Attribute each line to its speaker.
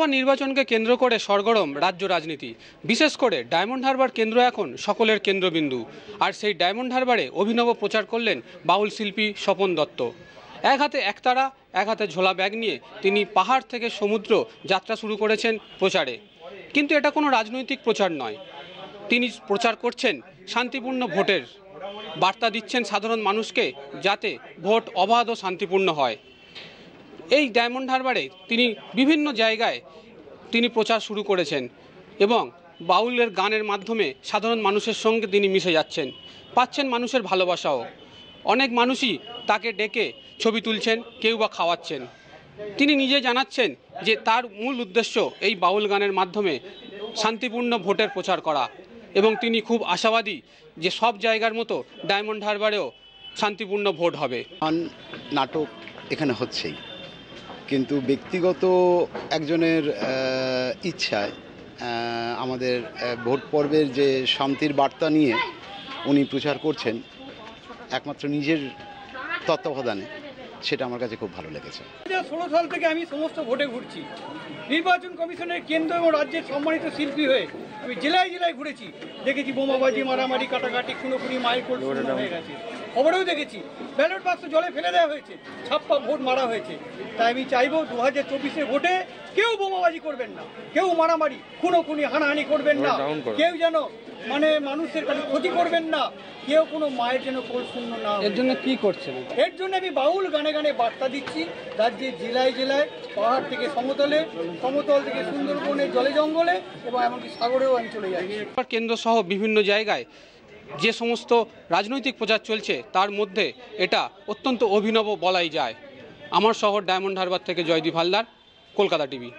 Speaker 1: লোকসভা নির্বাচনকে কেন্দ্র করে সরগরম রাজ্য রাজনীতি। বিশেষ করে ডায়মন্ড হারবার কেন্দ্র এখন সকলের কেন্দ্রবিন্দু। আর সেই ডায়মন্ড হারবারে অভিনব প্রচার করলেন বাউল শিল্পী স্বপন দত্ত। এক হাতে একতারা, এক হাতে ঝোলা ব্যাগ নিয়ে তিনি পাহাড় থেকে সমুদ্র যাত্রা শুরু করেছেন প্রচারে। কিন্তু এটা কোনো রাজনৈতিক প্রচার নয়, তিনি প্রচার করছেন শান্তিপূর্ণ ভোটের বার্তা দিচ্ছেন সাধারণ মানুষকে, যাতে ভোট অবাধ ও শান্তিপূর্ণ হয়। এই ডায়মন্ড হারবারে তিনি বিভিন্ন জায়গায় তিনি প্রচার শুরু করেছেন এবং বাউলের গানের মাধ্যমে সাধারণ মানুষের সঙ্গে তিনি মিশে যাচ্ছেন, পাচ্ছেন মানুষের ভালোবাসাও। অনেক মানুষই তাকে ডেকে ছবি তুলছেন, কেউ বা খাওয়াচ্ছেন। তিনি নিজে জানাচ্ছেন যে তার মূল উদ্দেশ্য এই বাউল গানের মাধ্যমে শান্তিপূর্ণ ভোটের প্রচার করা, এবং তিনি খুব আশাবাদী যে সব জায়গার মতো ডায়মন্ড হারবারেও শান্তিপূর্ণ ভোট হবে।
Speaker 2: নাটক এখানে হচ্ছেই, কিন্তু ব্যক্তিগত একজনের ইচ্ছায় আমাদের ভোট পর্বের যে শান্তির বার্তা নিয়ে উনি প্রচার করছেন একমাত্র নিজের তত্ত্বাবধানে, সেটা আমার কাছে খুব ভালো লেগেছে।
Speaker 3: 2016 সাল থেকে আমি সমস্ত ভোটে ঘুরছি, নির্বাচন কমিশনের কেন্দ্র এবং রাজ্যের সম্মানিত শিল্পী হয়ে আমি জেলায় জেলায় ঘুরেছি, দেখেছি বোমাবাজি, মারামারি, কাটাকাটি, খুনোখুনি, মাইলকোল হয়ে গেছে। খবরেও দেখেছি ব্যালট বাক্স জলে ফেলে দেওয়া হয়েছে, ছাপ্পা ভোট মারা হয়েছে। তাই আমি চাইবো 2024 ভোটে কেউ বোমাবাজি করবেন না, কেউ মারামারি, খুনোখুনি, হানাহানি করবেন না, কেউ যেন মানুষের কাছে ক্ষতি করবেন না, কেউ কোনো মায়ের যেন কোল শূন্য না।
Speaker 1: এর জন্য কি করছেন?
Speaker 3: এর জন্য আমি বাউল গানে গানে বার্তা দিচ্ছি রাজ্যের জেলায় জেলায়, পাহাড় থেকে সমতলে, সমতল থেকে সুন্দরবনে, জলে জঙ্গলে এবং এমনকি সাগরেও আমি চলে যাচ্ছি।
Speaker 1: কেন্দ্র সহ বিভিন্ন জায়গায় যে সমস্ত রাজনৈতিক প্রচার চলছে তার মধ্যে এটা অত্যন্ত অভিনব বলাই যায়। আমার শহর ডায়মন্ড হারবার থেকে জয়দীপ হালদার, কলকাতা টিভি।